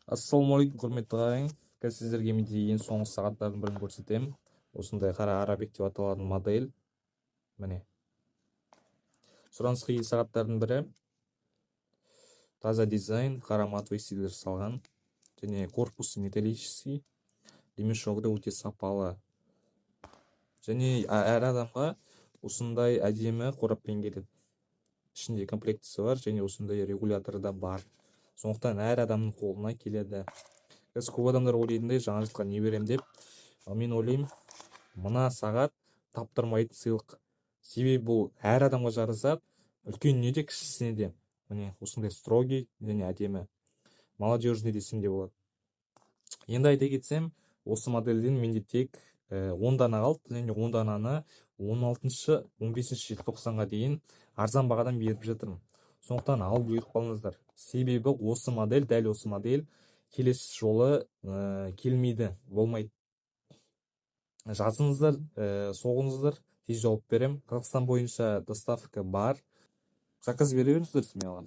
Ассалаумағалейкум, құрметті ағайын. Қазір сіздерге ең соңғы сағаттардың бірін көрсетемін. Осындай қара арабик деп аталатын модель. Міне. Сұранысқа ие сағаттардың бірі. Таза дизайн, қара матовый стиль жасалған. Және корпусы металлический. Ремешогы да өте сапалы. Және әр адамға осындай әдемі қораппен келеді. Ішінде комплектісі бар, және осындай регуляторы да бар. Сондықтан әр адамның қолына келеді. Қазір көп адамдар ойлайтындай жаңа жылға не берем деп. Ал мен ойлаймын, мына сағат таптырмайтын сыйлық. Себебі бұл әр адамға жарасады, үлкеніне де кішісіне де. Міне осындай строгий және әдемі. Молодежный десем де болады. Енді айта кетсем, осы модельден менде тек 10 дана қалды, және 10 дананы 16-15 желтоқсанға дейін арзан бағадан беріп жатырмын. Сондықтан алып бұйырып қалыңыздар. Себебі осы модель, дәл осы модель келесі жолы келмейді, болмайды. Жазыңыздар, соғыңыздар, тез жауап берем. Қазақстан бойынша доставка бар. Заказ бере беріңіздер, смело.